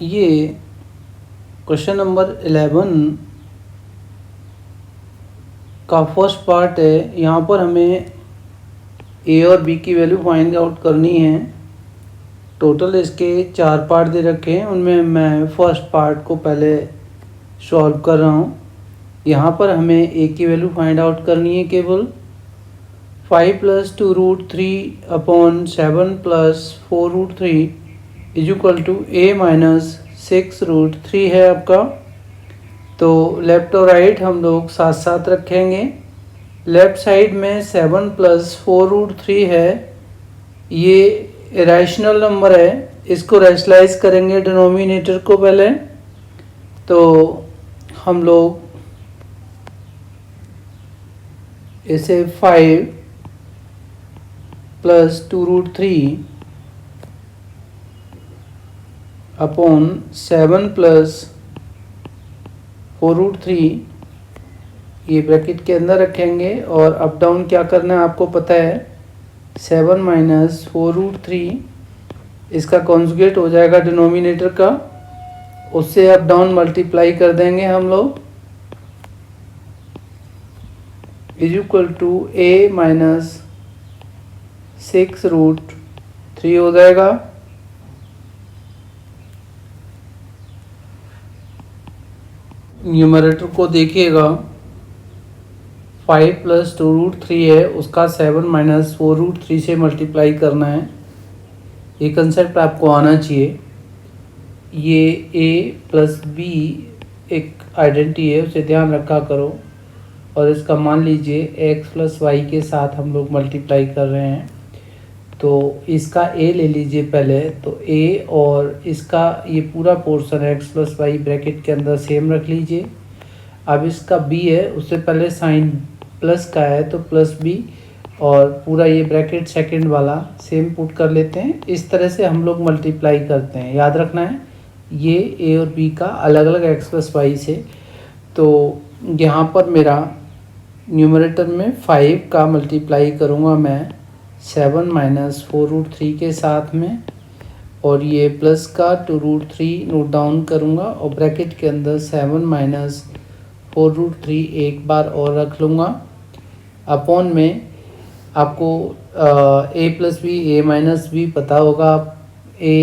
ये question number 11 का first part है। यहाँ पर हमें ए और बी की वैल्यू फाइंड आउट करनी है। टोटल इसके 4 पार्ट दे रखे हैं, उनमें मैं फर्स्ट पार्ट को पहले सॉल्व कर रहा हूँ। यहाँ पर हमें ए की वैल्यू फाइंड आउट करनी है केवल 5 + 2√3 अपॉन 7 + 4√3 = a - 6√3 है आपका। तो लेफ़्ट और राइट हम लोग साथ साथ रखेंगे। लेफ़्ट साइड में 7 + 4√3 है, ये रैशनल नंबर है, इसको रैशनलाइज करेंगे डिनोमिनेटर को पहले। तो हम लोग इसे 5 + 2√3 अपॉन 7 + 4√3 ये ब्रैकेट के अंदर रखेंगे और अप डाउन क्या करना है आपको पता है। 7 - 4√3 इसका कॉन्जुगेट हो जाएगा डिनोमिनेटर का, उससे अप डाउन मल्टीप्लाई कर देंगे हम लोग = a - 6√3 हो जाएगा। न्यूमरेटर को देखिएगा, 5 + 2√3 है, उसका 7 - 4√3 से मल्टीप्लाई करना है। ये कंसेप्ट आपको आना चाहिए। ये a + b एक आइडेंटिटी है, उसे ध्यान रखा करो। और इसका मान लीजिए x + y के साथ हम लोग मल्टीप्लाई कर रहे हैं, तो इसका a ले लीजिए पहले। तो a और इसका ये पूरा पोर्शन x + y ब्रैकेट के अंदर सेम रख लीजिए। अब इसका b है, उससे पहले साइन प्लस का है तो +b, और पूरा ये ब्रैकेट सेकंड वाला सेम पुट कर लेते हैं। इस तरह से हम लोग मल्टीप्लाई करते हैं, याद रखना है ये a और b का अलग अलग x + y से। तो यहाँ पर मेरा न्यूमरेटर में 5 का मल्टीप्लाई करूँगा मैं 7 - 4√3 के साथ में, और ये प्लस का 2√3 नोट डाउन करूँगा और ब्रैकेट के अंदर 7 - 4√3 एक बार और रख लूँगा। अपॉन में आपको a + b a - b पता होगा। a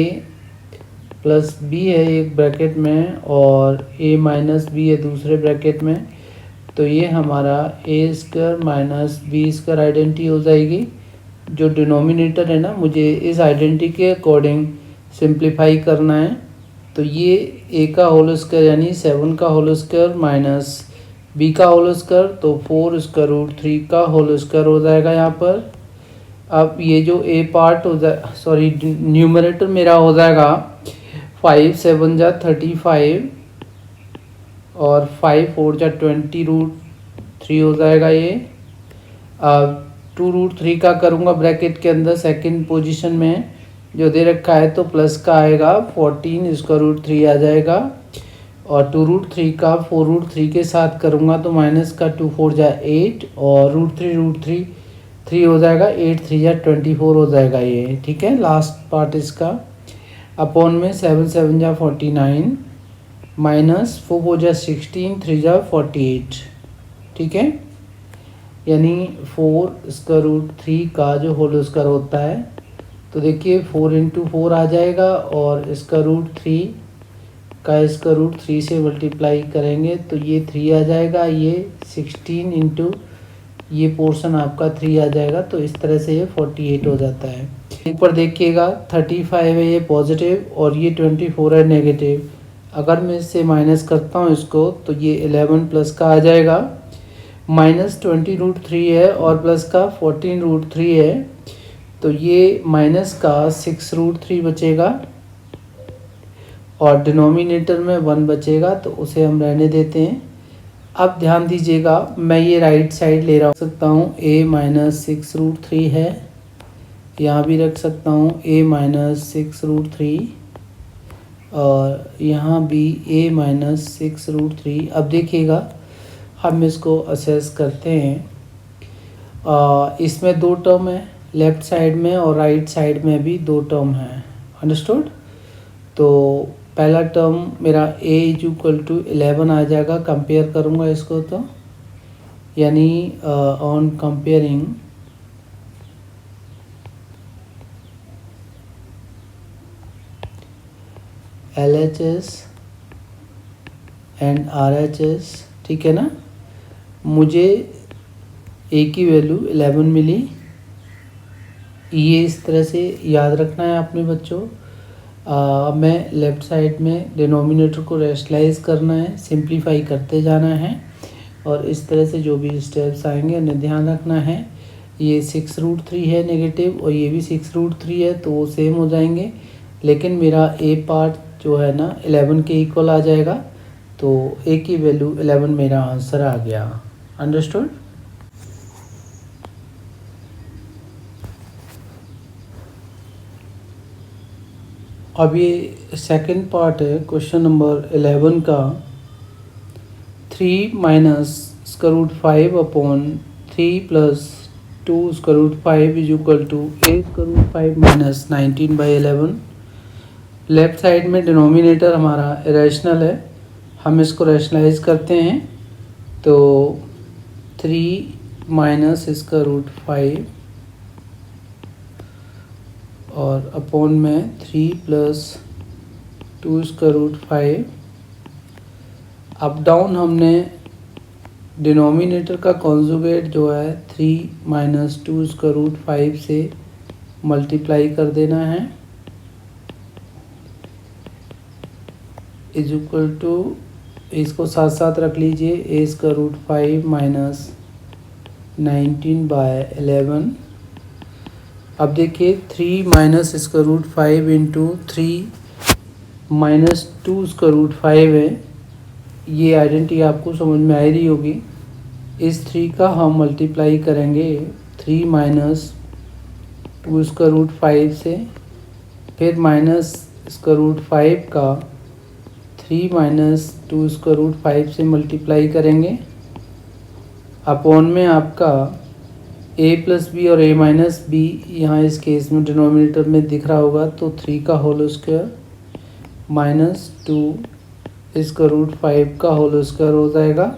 + b है एक ब्रैकेट में और a - b है दूसरे ब्रैकेट में, तो ये हमारा a² - b² आइडेंटिटी हो जाएगी। जो डिनोमिनेटर है ना, मुझे इस आइडेंटिटी के अकॉर्डिंग सिंप्लीफाई करना है। तो ये a का होल स्क्वायर यानी 7 का होल स्क्वायर माइनस b का होल स्क्वायर, तो 4√3 का होल स्क्वायर हो जाएगा यहाँ पर। अब ये जो a पार्ट हो जाए, सॉरी न्यूमरेटर मेरा हो जाएगा 5 × 7 = 35 और 5 × 4 = 20√3 हो जाएगा ये। अब 2√3 का करूँगा ब्रैकेट के अंदर सेकंड पोजीशन में जो दे रखा है, तो प्लस का आएगा 14 √3 आ जाएगा, और 2√3 का 4√3 के साथ करूँगा तो माइनस का 2 × 4 = 8 और √3 3 हो जाएगा, 8 × 3 = 24 हो जाएगा ये। ठीक है, लास्ट पार्ट इसका। अपॉन में 7 × 7 = 49 माइनस 4 × 4 = 16 3 × 48। ठीक है, यानी 4√3 का जो होल स्क्वायर होता है, तो देखिए 4 × 4 आ जाएगा, और इसका √3 का इसका √3 से मल्टीप्लाई करेंगे तो ये 3 आ जाएगा। ये 16 × ये पोर्शन आपका 3 आ जाएगा, तो इस तरह से ये 48 हो जाता है। एक बार देखिएगा, 35 है ये पॉजिटिव और ये 24 है नेगेटिव। अगर मैं इससे माइनस करता हूँ इसको, तो ये 11 प्लस का आ जाएगा, -20√3 है और प्लस का 14√3 है, तो ये माइनस का 6√3 बचेगा, और डिनोमिनेटर में 1 बचेगा, तो उसे हम रहने देते हैं। अब ध्यान दीजिएगा, मैं ये राइट साइड ले रहा सकता हूँ, a - 6√3 है, यहाँ भी रख सकता हूँ a - 6√3, और यहाँ भी a - 6√3। अब देखिएगा, हम इसको असेस करते हैं। इसमें 2 टर्म है, लेफ़्ट साइड में और राइट साइड में भी 2 टर्म हैं। अंडरस्टूड? तो पहला टर्म मेरा a इज इक्वल टू 11 आ जाएगा, कंपेयर करूँगा इसको तो, यानी on comparing LHS and RHS, ठीक है ना, मुझे a की वैल्यू 11 मिली। ये इस तरह से याद रखना है आपने बच्चों। मैं लेफ़्ट साइड में डिनोमिनेटर को रैशनलाइज करना है, सिंप्लीफाई करते जाना है, और इस तरह से जो भी स्टेप्स आएंगे उन्हें ध्यान रखना है। ये 6√3 है नेगेटिव, और ये भी 6√3 है, तो वो सेम हो जाएंगे, लेकिन मेरा a पार्ट जो है ना 11 के इक्वल आ जाएगा, तो a की वैल्यू 11 मेरा आंसर आ गया। अंडरस्टूड? अब ये सेकंड पार्ट है क्वेश्चन नंबर 11 का। 3 minus square root 5 upon 3 plus 2 square root 5 is equal to a square root 5 minus 19/11। Left side में डिनोमिनेटर हमारा इरेशनल है, हम इसको रैशनलाइज करते हैं, तो 3 माइनस स्क्वायर रूट 5 और अपॉन में 3 plus 2 square root 5। Up down हमने डिनोमिनेटर का कॉन्जुगेट जो है 3 माइनस 2 स्क्वायर रूट 5 से मल्टीप्लाई कर देना है, इज इक्वल टू, इसको साथ साथ रख लीजिए, a स्क्वायर रूट 5 माइनस 19/11। अब देखिए 3 minus square root 5 into 3 minus 2 square root 5 है। ये आइडेंटिटी आपको समझ में आ रही होगी। इस 3 का हम मल्टीप्लाई करेंगे 3 माइनस 2 स्क्वायर रूट 5 से, फिर माइनस स्क्वायर रूट 5 का 3 माइनस 2 स्क्वायर रूट 5 से मल्टीप्लाई करेंगे, अपॉन में आपका a प्लस बी और a माइनस बी, यहाँ इस केस में डिनोमिनेटर में दिख रहा होगा, तो 3 का whole square minus 2 square root 5 का होल स्क्वायर हो जाएगा।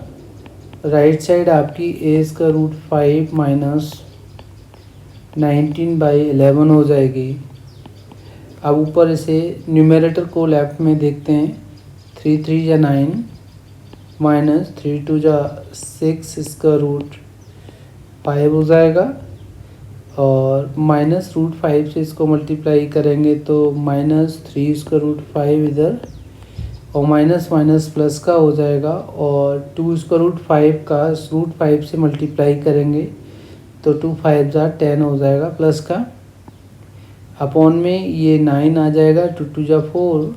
राइट साइड आपकी a स्क्वायर रूट 5 माइनस 19/11 हो जाएगी। अब ऊपर इसे न्यूमरेटर को लेफ्ट में देखते हैं, 3 3 या 9 माइनस 3 2 जा 6 स्क्वायर रूट 5 हो जाएगा, और माइनस रूट 5 से इसको मल्टीप्लाई करेंगे तो माइनस 3 स्क्वायर रूट 5 इधर, और माइनस माइनस प्लस का हो जाएगा, और 2 स्क्वायर रूट 5 का रूट 5 से मल्टीप्लाई करेंगे तो 2 5 जा 10 हो जाएगा प्लस का, अपॉन में ये 9 आ जाएगा, 2 2 जा 4,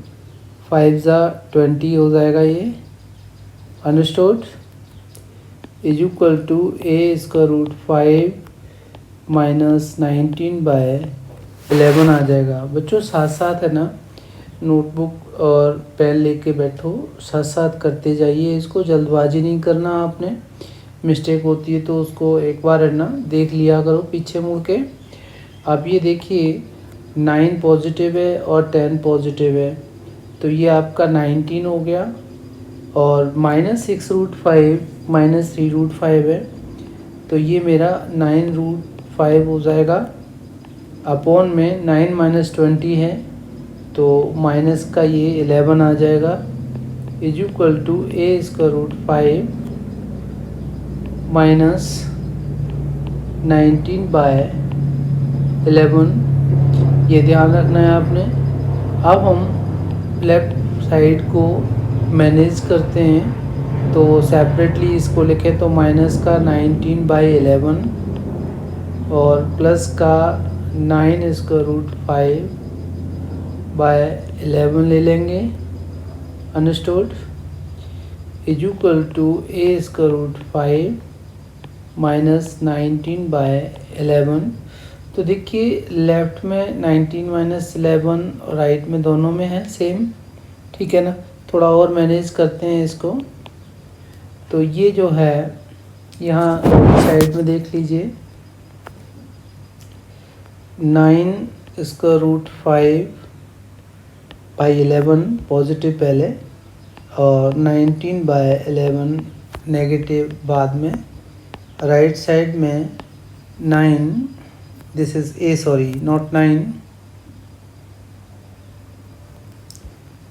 5 जा 20 हो जाएगा ये। Understood? Is equal to a square root 5 minus 19/11 आ जाएगा। बच्चों साथ साथ है ना, नोटबुक और पेन लेके बैठो, साथ साथ करते जाइए, इसको जल्दबाजी नहीं करना आपने। मिस्टेक होती है तो उसको एक बार है ना देख लिया करो पीछे मुड़ के। अब ये देखिए 9 पॉजिटिव है और 10 पॉजिटिव है, तो ये आपका 19 हो गया, और माइनस 6 रूट 5 माइनस 3 रूट 5 है, तो ये मेरा 9 रूट 5 हो जाएगा, अपॉन में 9 माइनस 20 है, तो माइनस का ये 11 आ जाएगा, is equal to a square root 5 minus 19/11। ये ध्यान रखना है आपने। अब हम लेफ्ट साइड को मैनेज करते हैं, तो सेपरेटली इसको लिखें तो माइनस का 19/11 और प्लस का 9 स्क्वायर रूट 5/11 ले लेंगे। Understood? Is equal to a square root 5 minus 19/11। तो देखिए लेफ्ट में 19 माइनस 11 और राइट में दोनों में है सेम, ठीक है ना। थोड़ा और मैनेज करते हैं इसको, तो ये जो है यहाँ साइड में देख लीजिए, 9 स्क्वायर रूट 5 बाई 11 पॉजिटिव पहले और 19/11 नेगेटिव बाद में। राइट साइड में 9, this is A, sorry not 9,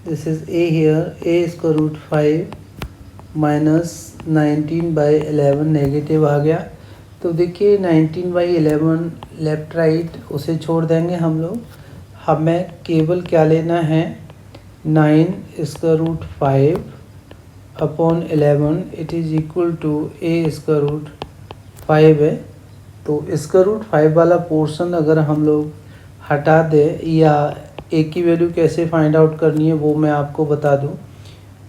this is A here, A square root 5 minus 19/11 negative आ गया। तो देखिए 19/11 लेफ्ट राइट उसे छोड़ देंगे हम लोग। हमें केवल क्या लेना है, 9 square root 5 upon 11 it is equal to A square root 5 है। तो स्क्वायर रूट 5 वाला पोर्शन अगर हम लोग हटा दें, या ए की वैल्यू कैसे फाइंड आउट करनी है वो मैं आपको बता दूं।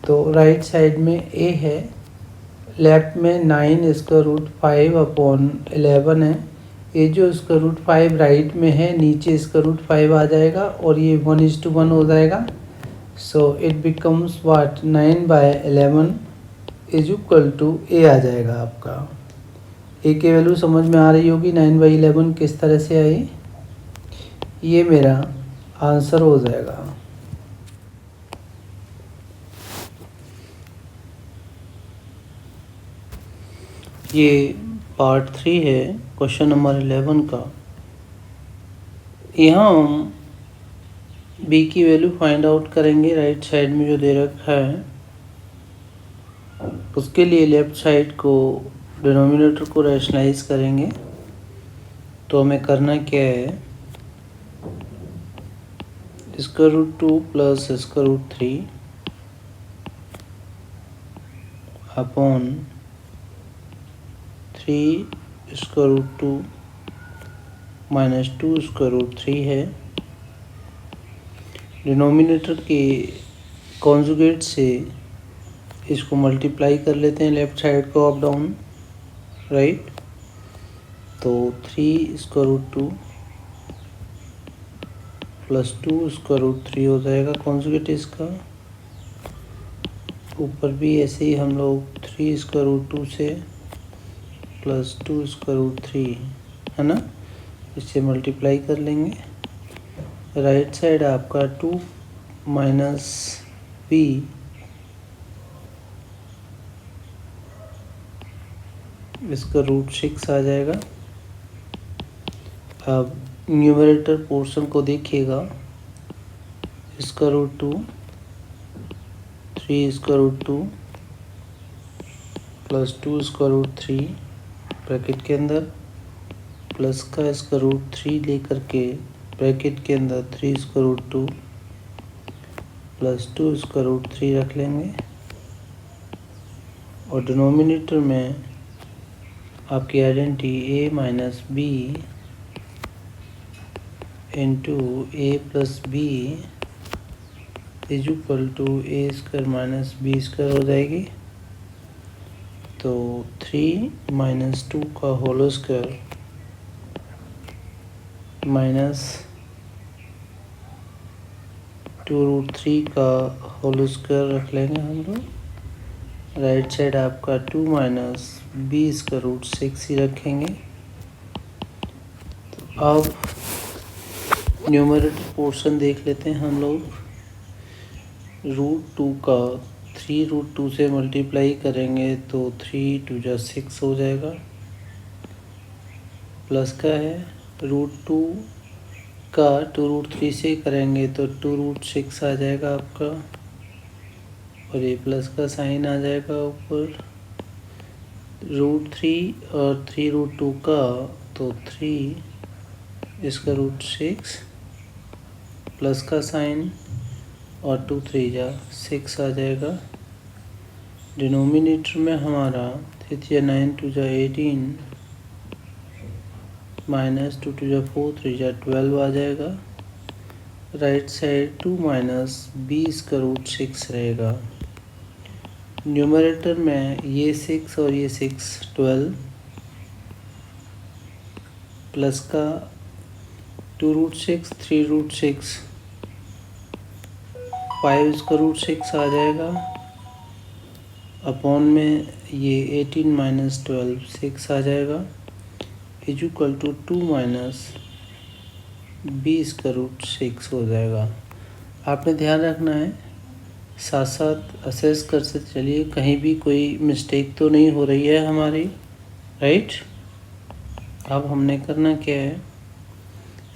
तो राइट साइड में ए है, लेफ्ट में 9 स्क्वायर रूट 5 अपॉन 11 है। ये जो स्क्वायर रूट 5 राइट में है, नीचे स्क्वायर रूट 5 आ जाएगा और ये 1:1 हो जाएगा। So it becomes what, 9/11 is equal to A आ जाएगा आपका। ए की वैल्यू समझ में आ रही होगी, 9/11 किस तरह से आई, ये मेरा आंसर हो जाएगा। ये पार्ट 3 है क्वेश्चन नंबर 11 का। यहाँ हम बी की वैल्यू फाइंड आउट करेंगे। राइट साइड में जो दे रखा है उसके लिए लेफ्ट साइड को, डिनोमिनेटर को रैशनलाइज करेंगे। तो हमें करना क्या है, square root 2 plus square root 3 upon 3 square root 2 minus 2 square root 3 है। डिनोमिनेटर के कॉन्जुगेट से इसको मल्टीप्लाई कर लेते हैं, लेफ्ट साइड को अप डाउन, राइट। तो 3 square root 2 plus 2 square root 3 हो जाएगा कॉन्जुगेट इसका। ऊपर भी ऐसे ही हम लोग 3 स्क्वायर रूट 2 से प्लस 2 स्क्वायर रूट 3 है ना, इससे मल्टीप्लाई कर लेंगे। राइट साइड आपका 2 माइनस बी इसका रूट 6 आ जाएगा। अब न्यूमरेटर पोर्शन को देखिएगा, इसका root 2, 3 square root 2 plus 2 square root 3 bracket के अंदर, प्लस का इसका रूट 3 लेकर के ब्रैकेट के अंदर 3 square root 2 plus 2 square root 3 रख लेंगे। और डिनोमिनेटर में आपकी identity A minus B into A plus B is equal to A square minus B square हो जाएगी। तो 3 माइनस 2 का होल स्क्वायर माइनस 2 रूट 3 का होल स्क्वायर रख लेंगे हम लोग। राइट साइड आपका 2 माइनस बी इसका रूट 6 ही रखेंगे। तो अब न्यूमरेटर पोर्शन देख लेते हैं हम लोग। रूट 2 का 3 रूट 2 से मल्टीप्लाई करेंगे तो 3 2 जा 6 हो जाएगा। प्लस का है रूट 2 का 2 रूट 3 से करेंगे तो 2 रूट 6 आ जाएगा आपका, और ये प्लस का साइन आ जाएगा ऊपर। रूट 3 और 3 रूट 2 का तो 3 इसका रूट 6 प्लस का साइन और 2 3 जा 6 आ जाएगा। डिनोमिनेटर में हमारा 3 3 जा 9 2 जा 18 माइनस 2 2 जा 4 3 जा 12 आ जाएगा। राइट साइड 2 माइनस 20 का रूट 6 रहेगा। न्यूमरेटर में ये 6 और ये 6 12 प्लस का 2 रूट 6 3 रूट 6 5 इसका रूट 6 आ जाएगा। अपॉन में ये 18 माइनस 12 6 आ जाएगा इज इक्वल टू 2 माइनस 20 का रूट 6 हो जाएगा। आपने ध्यान रखना है, साथ साथ असेस करते चलिए कहीं भी कोई मिस्टेक तो नहीं हो रही है हमारी, राइट। अब हमने करना क्या है,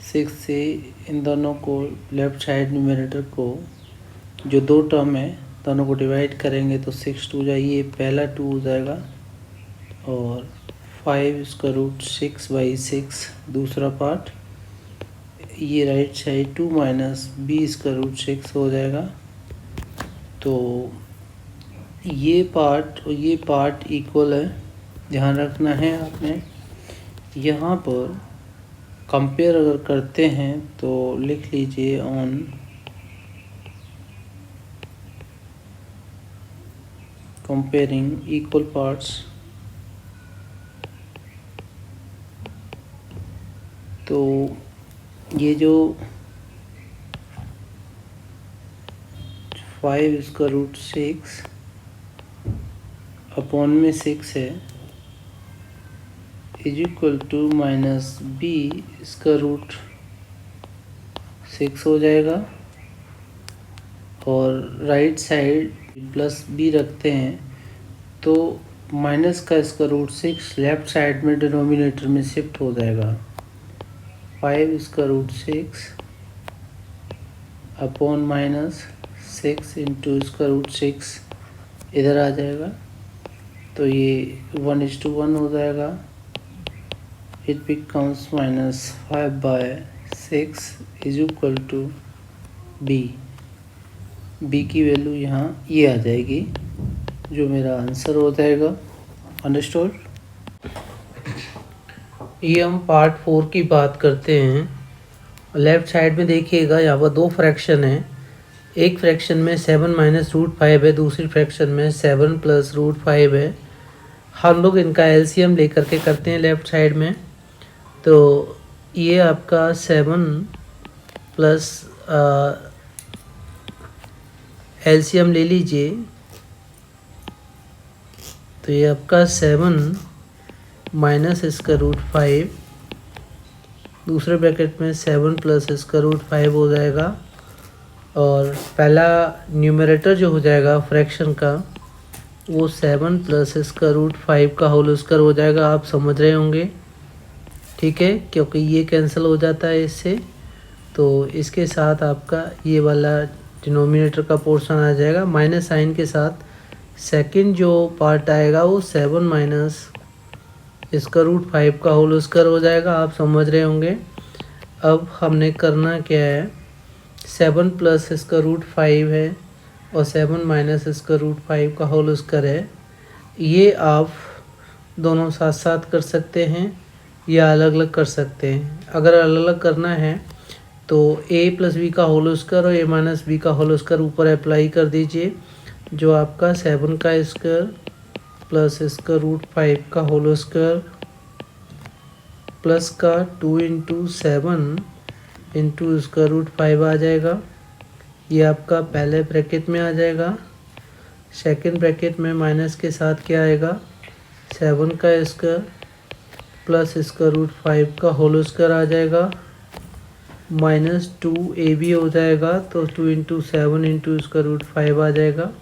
6 से इन दोनों को लेफ़्ट साइड न्यूमरेटर को जो दो टर्म है दोनों को डिवाइड करेंगे तो 6 टू जाइए, पहला 2 हो जाएगा और 5√6/6 दूसरा पार्ट, ये राइट साइड 2 माइनस b√6 हो जाएगा। तो ये पार्ट और ये पार्ट इक्वल है, ध्यान रखना है आपने। यहाँ पर कंपेयर अगर करते हैं तो लिख लीजिए ऑन कंपेयरिंग इक्वल पार्ट्स, तो ये जो 5√6 अपॉन में 6 है is equal to minus b√6 हो जाएगा और राइट साइड प्लस b रखते हैं तो माइनस का √6 लेफ्ट साइड में डिनोमिनेटर में शिफ्ट हो जाएगा। 5√6 अपॉन माइनस 6 इंटू √6 इधर आ जाएगा तो ये 1:1 हो जाएगा। It becomes -5/6 is equal to b की वैल्यू यहाँ ये आ जाएगी जो मेरा आंसर हो जाएगा। अंडरस्टूड। ये हम पार्ट 4 की बात करते हैं। लेफ्ट साइड में देखिएगा यहाँ पर दो फ्रैक्शन है, एक फ्रैक्शन में 7 - √5 है, दूसरी फ्रैक्शन में 7 + √5 है। हम लोग इनका एलसीएम लेकर के करते हैं लेफ्ट साइड में। तो ये आपका 7 प्लस एलसीएम ले लीजिए तो ये आपका 7 माइनस इसका √5, दूसरे ब्रैकेट में 7 प्लस इसका √5 हो जाएगा और पहला न्यूमरेटर जो हो जाएगा फ्रैक्शन का वो 7 प्लस इसका √5 का होल स्क्वायर हो जाएगा। आप समझ रहे होंगे, ठीक है, क्योंकि ये कैंसिल हो जाता है इससे। तो इसके साथ आपका ये वाला डिनोमिनेटर का पोर्शन आ जाएगा माइनस साइन के साथ। सेकंड जो पार्ट आएगा वो 7 माइनस इसका √5 का होल स्क्वायर हो जाएगा। आप समझ रहे होंगे। अब हमने करना क्या है, 7 प्लस इसका √5 है और 7 माइनस इसका √5 का होल स्क्वायर है। ये आप दोनों साथ साथ कर सकते हैं या अलग अलग कर सकते हैं। अगर अलग अलग करना है तो a + b का होल स्क्वायर और a - b का होल स्क्वायर ऊपर अप्लाई कर दीजिए, जो आपका 7 का स्क्वायर प्लस इसका √5 का होल स्क्वायर प्लस का 2 × 7 इंटू इसका √5 आ जाएगा। ये आपका पहले ब्रैकेट में आ जाएगा। सेकंड ब्रैकेट में माइनस के साथ क्या आएगा, 7 का स्क्वायर प्लस इसका √5 का होल स्क्वायर आ जाएगा माइनस 2ab हो जाएगा। तो 2 × 7 इंटू इसका √5 आ जाएगा।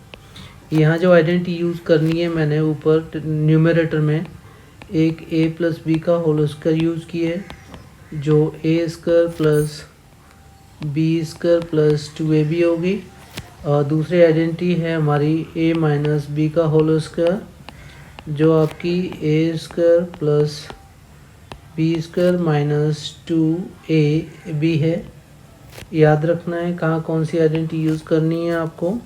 यहाँ जो आइडेंटिटी यूज़ करनी है मैंने ऊपर न्यूमरेटर में एक a + b का होल स्क्वायर यूज़ किए जो a² plus b² plus 2ab होगी और दूसरी आइडेंटिटी है हमारी a - b का होल स्क्वायर जो आपकी a² plus b² minus 2ab है। याद रखना है कहाँ कौन सी आइडेंटिटी यूज़ करनी है आपको।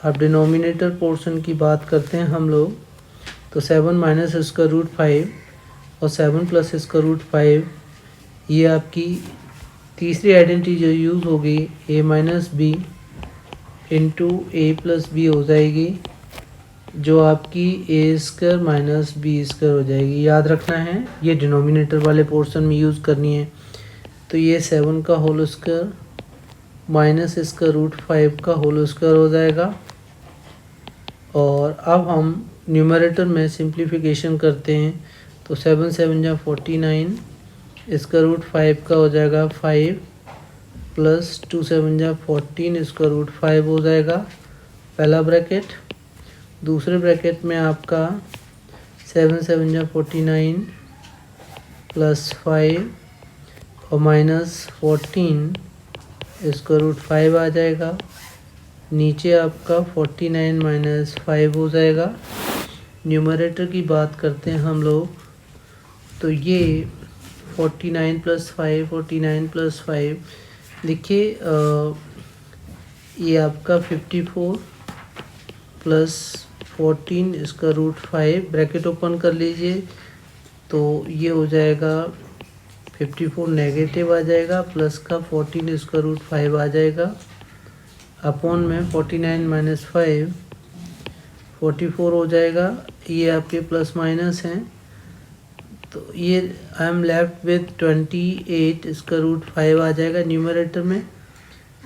अब डिनोमिनेटर पोर्शन की बात करते हैं हम लोग। तो 7 माइनस इसका √5 और 7 प्लस इसका √5, ये आपकी तीसरी आइडेंटिटी जो यूज़ होगी a - b into a + b हो जाएगी, जो आपकी a² माइनस b² हो जाएगी। याद रखना है ये डिनोमिनेटर वाले पोर्शन में यूज़ करनी है। तो ये 7 का होल स्क्वायर माइनस इसका √5 का होल स्क्वायर हो जाएगा। और अब हम न्यूमरेटर में सिंप्लीफिकेशन करते हैं तो 7 × 7 = 49, इसका √5 का हो जाएगा 5 प्लस 2 7 जा 14 इसका रूट 5 हो जाएगा पहला ब्रैकेट। दूसरे ब्रैकेट में आपका 7 7 जा 49 प्लस 5 और माइनस 14 इसका रूट 5 आ जाएगा। नीचे आपका 49 माइनस 5 हो जाएगा। न्यूमरेटर की बात करते हैं हम लोग, तो ये 49 प्लस 5 49 प्लस 5 देखिए, ये आपका 54 प्लस 14 इसका रूट 5 ब्रैकेट ओपन कर लीजिए, तो ये हो जाएगा 54 नेगेटिव आ जाएगा, प्लस का 14 इसका रूट 5 आ जाएगा, अपॉन में 49 माइनस 5 44 हो जाएगा। ये आपके प्लस माइनस हैं, तो ये आई एम लेफ्ट विथ 28 इसका रूट 5 आ जाएगा न्यूमरेटर में,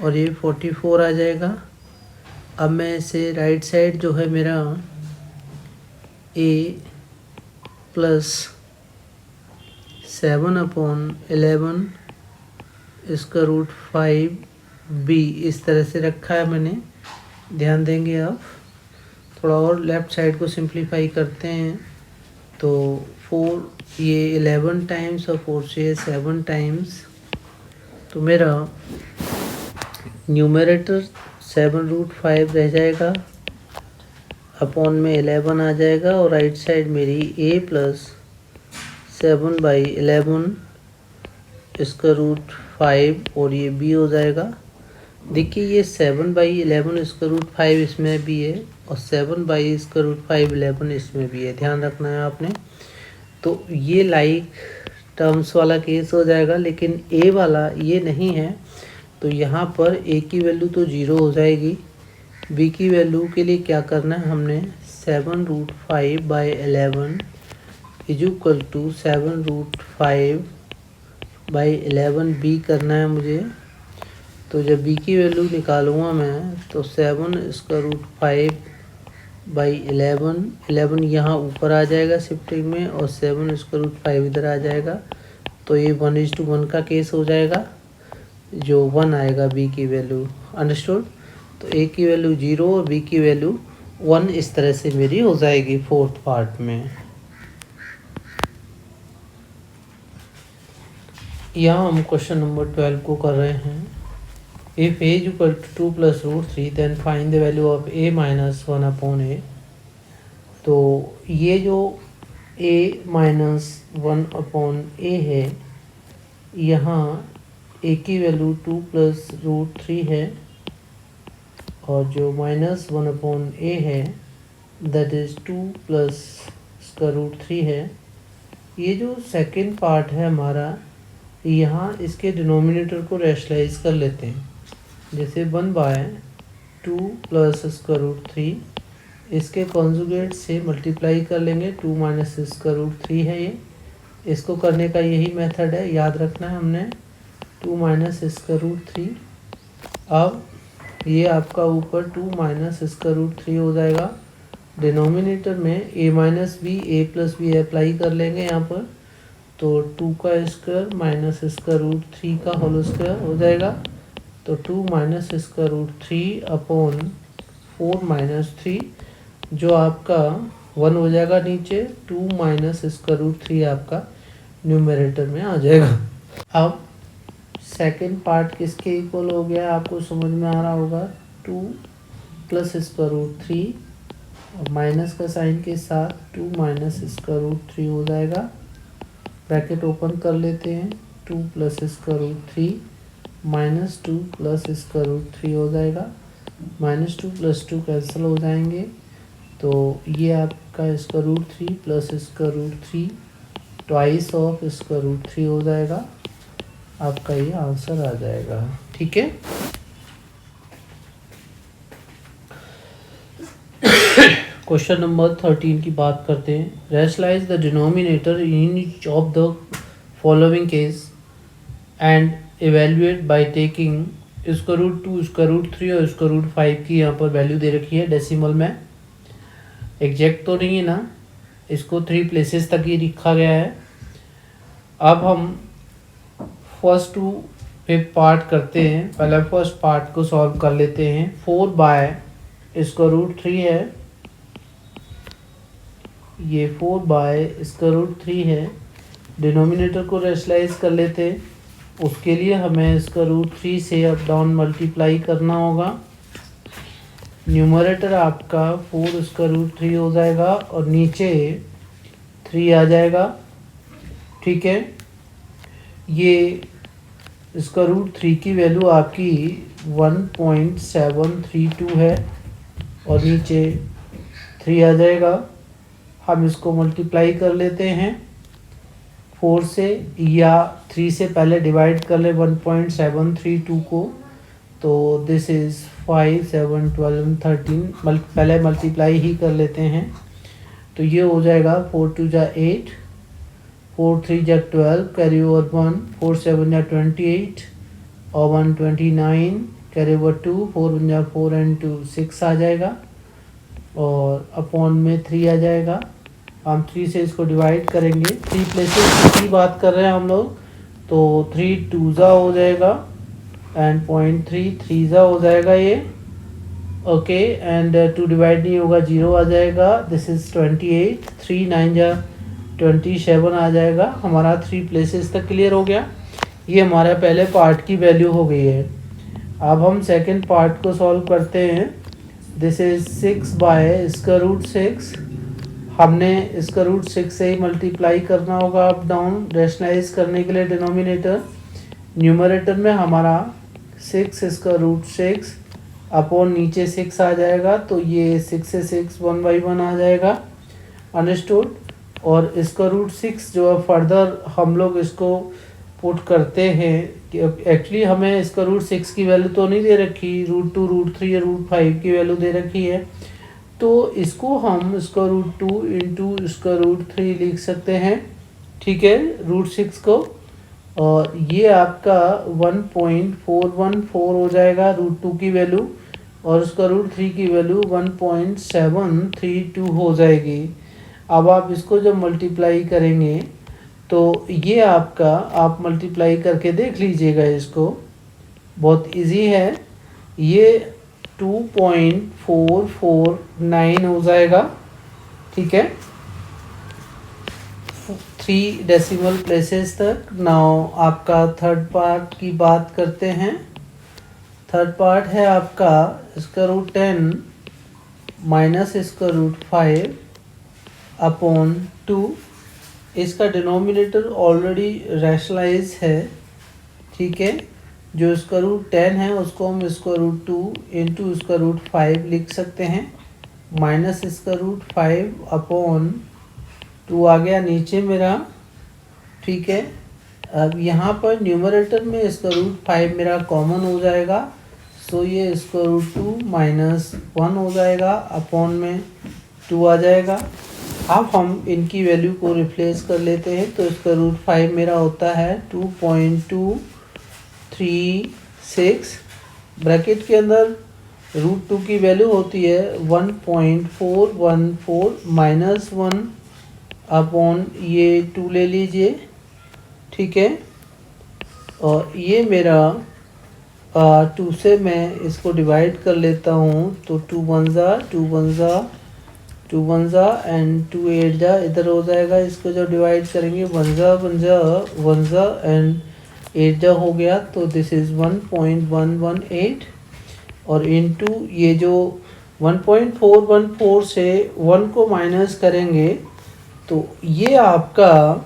और ये 44 आ जाएगा। अब मैं इसे राइट साइड जो है मेरा a प्लस 7/11 इसका रूट 5b इस तरह से रखा है मैंने, ध्यान देंगे आप। थोड़ा और लेफ़्ट साइड को सिंप्लीफाई करते हैं, तो 4 ये 11 टाइम्स और 4 से 7 टाइम्स, तो मेरा न्यूमरेटर 7√5 रह जाएगा, अपॉन में 11 आ जाएगा, और राइट साइड मेरी a प्लस 7/11 इसका रूट 5 और ये b हो जाएगा। देखिए ये 7/11 इसका रूट 5 इसमें भी है, और 7 इसका रूट 5 11 इसमें भी है, ध्यान रखना है आपने। तो ये लाइक टर्म्स वाला केस हो जाएगा, लेकिन a वाला ये नहीं है, तो यहाँ पर a की वैल्यू तो 0 हो जाएगी। b की वैल्यू के लिए क्या करना है हमने, 7√5/11 इज इक्वल टू 7√5/11 b करना है मुझे। तो जब b की वैल्यू निकालूंगा मैं, तो 7 इसका रूट 5/11 11 यहाँ ऊपर आ जाएगा शिफ्टिंग में, और 7 इसका रूट 5 इधर आ जाएगा, तो ये 1:1 का केस हो जाएगा, जो 1 आएगा b की वैल्यू। अंडरस्टूड। तो a की वैल्यू 0 और b की वैल्यू 1 इस तरह से मेरी हो जाएगी फोर्थ पार्ट में। यहाँ हम क्वेश्चन नंबर 12 को कर रहे हैं। If a is equal to 2 plus √3 then find the value of a minus 1/a। तो ये जो a minus 1/a है, यहाँ a की वैल्यू 2 plus √3 है, और जो माइनस 1/a है दैट इज़ 2 प्लस इसका √3 है। ये जो सेकंड पार्ट है हमारा, यहाँ इसके डिनोमिनेटर को रैशनलाइज कर लेते हैं, जैसे 1/2 प्लस इसका √3 इसके कॉन्जुगेट से मल्टीप्लाई कर लेंगे, 2 माइनस इसका √3 है ये। इसको करने का यही मेथड है, याद रखना है हमने, 2 माइनस इसका √3। अब ये आपका ऊपर 2 माइनस इसका √3 हो जाएगा। डिनोमिनेटर में a minus B a plus B apply कर लेंगे यहाँ पर, तो 2 का स्क्वायर माइनस इसका √3 का होल स्क्वायर हो जाएगा, तो 2 माइनस इसका √3 अपॉन 4 माइनस 3, जो आपका 1 हो जाएगा नीचे, 2 माइनस इसका √3 आपका न्यूमरेटर में आ जाएगा। अब सेकंड पार्ट किसके इक्वल हो गया आपको समझ में आ रहा होगा, 2 प्लस इसका √3 और माइनस का साइन के साथ 2 माइनस इसका √3 हो जाएगा। ब्रैकेट ओपन कर लेते हैं, 2 प्लस इसका √3 माइनस 2 प्लस इसका √3 हो जाएगा, माइनस 2 प्लस 2 कैंसिल हो जाएंगे, तो ये आपका इसका √3 प्लस इसका √3 ट्वाइस ऑफ इसका √3 हो जाएगा, आपका ये आंसर आ जाएगा। ठीक है। क्वेश्चन नंबर 13 की बात करते हैं। Rationalize the denominator in each of the following case and evaluate by taking इसका √2 इसका √3 और इसका √5 की यहाँ पर वैल्यू दे रखी है डेसिमल में। एग्जैक्ट तो नहीं है ना, इसको 3 प्लेसेस तक ही लिखा गया है। अब हम फर्स्ट 2 फिफ्थ पार्ट करते हैं। पहले फर्स्ट पार्ट को सॉल्व कर लेते हैं। 4/√3 है, ये 4/√3 है। डिनोमिनेटर को रेशनलाइज कर लेते हैं। उसके लिए हमें √3 से अप डाउन मल्टीप्लाई करना होगा। न्यूमरेटर आपका 4√3 हो जाएगा और नीचे 3 आ जाएगा। ठीक है, ये √3 की वैल्यू आपकी 1.732 है और नीचे 3 आ जाएगा। हम इसको मल्टीप्लाई कर लेते हैं 4 से, या 3 से पहले डिवाइड कर ले 1.732 को, तो दिस इज़ 5, 7, 12, 13। पहले मल्टीप्लाई ही कर लेते हैं। तो ये हो जाएगा 4 2 जा 8, 4 3 जा 12, कैरी ओवर 1, 4 7 जा 28 और 1 29, कैरी ओवर 2, 4 1 जा 4 एंड 2 6 आ जाएगा और अपॉन में 3 आ जाएगा। हम 3 से इसको डिवाइड करेंगे। 3 प्लेसेस की बात कर रहे हैं हम लोग, तो 3 2 जा हो जाएगा एंड 0.3 3 जा हो जाएगा ये। ओके, एंड 2 डिवाइड नहीं होगा, 0 आ जाएगा। दिस इज 28, 3 9 जा 27 आ जाएगा। हमारा 3 प्लेसेस तक क्लियर हो गया। ये हमारा पहले पार्ट की वैल्यू हो गई है। अब हम सेकंड पार्ट को सॉल्व करते हैं। This is 6/√6। हमने इसका √6 से ही मल्टीप्लाई करना होगा अप डाउन रेशनलाइज करने के लिए डिनोमिनेटर। न्यूमरेटर में हमारा 6 अपॉन नीचे 6 आ जाएगा, तो ये 6 से 6 1/1 आ जाएगा। अंडरस्टूड। और इसका √6 जो है फर्दर हम लोग इसको पुट करते हैं कि एक्चुअली हमें इसका √6 की वैल्यू तो नहीं दे रखी, √2 √3 या √5 की वैल्यू दे रखी है। तो इसको हम इसका √2 इंटू इसका √3 लिख सकते हैं। ठीक है, √6 को, और ये आपका 1.414 हो जाएगा √2 की वैल्यू, और उसका √3 की वैल्यू 1.732 हो जाएगी। अब आप इसको जब मल्टीप्लाई करेंगे तो ये आपका, आप मल्टीप्लाई करके देख लीजिएगा इसको, बहुत इजी है। ये 2.449 हो जाएगा। ठीक है, 3 डेसिमल प्लेसेस तक। नाउ आपका थर्ड पार्ट की बात करते हैं। थर्ड पार्ट है आपका इसका √10 माइनस इसका √5 अपॉन 2। इसका डिनोमिनेटर ऑलरेडी रैशनलाइज है। ठीक है, जो इसका √10 है उसको हम इसका √2 इंटू इसका √5 लिख सकते हैं, माइनस इसका √5 अपॉन 2 आ गया नीचे मेरा। ठीक है, अब यहाँ पर न्यूमरेटर में इसका √5 मेरा कॉमन हो जाएगा, सो ये इसका √2 माइनस 1 हो जाएगा, अपॉन में 2 आ जाएगा। अब हम इनकी वैल्यू को रिप्लेस कर लेते हैं, तो इसका √5 मेरा होता है 2.236। ब्रैकेट के अंदर √2 की वैल्यू होती है 1.414 माइनस 1 अपॉन ये 2 ले लीजिए। ठीक है, और ये मेरा 2 से मैं इसको डिवाइड कर लेता हूँ, तो 2 1 जा 2 1 जा 2 1 जा एंड 2 8 जा, इधर हो जाएगा। इसको जब डिवाइड करेंगे 1 जा 1 जा 1 जा एंड 8 जा हो गया, तो दिस इज़ 1.118 और इनटू ये जो 1.414 से 1 को माइनस करेंगे तो ये आपका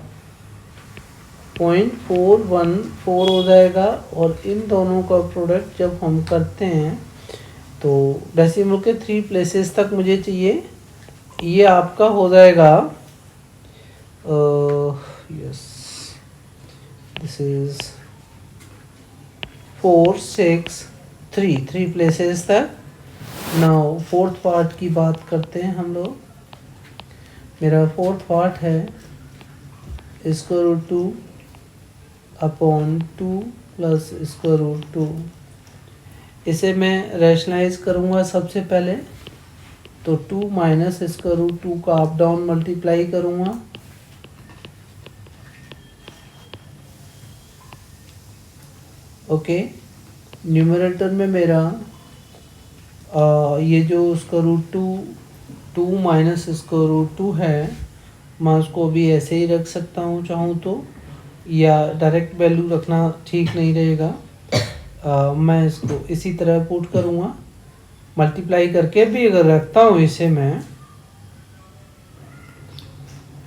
0.414 हो जाएगा। और इन दोनों का प्रोडक्ट जब हम करते हैं तो डेसिमल के 3 प्लेसेस तक मुझे चाहिए। ये आपका हो जाएगा यस, दिस इज 4 6 3 प्लेसेस तक। नाउ फोर्थ पार्ट की बात करते हैं हम लोग। मेरा फोर्थ पार्ट है इसका √2 अपॉन 2 प्लस इसका √2। इसे मैं रैशनलाइज करूँगा सबसे पहले, तो 2 माइनस इसका √2 का अप डाउन मल्टीप्लाई करूँगा, ओके, न्यूमरेटर में मेरा ये जो उसका √2 माइनस इसका √2 है, मैं उसको भी ऐसे ही रख सकता हूँ चाहूँ तो, या डायरेक्ट वैल्यू रखना ठीक नहीं रहेगा। मैं इसको इसी तरह पुट करूँगा, मल्टीप्लाई करके भी अगर रखता हूँ इसे मैं,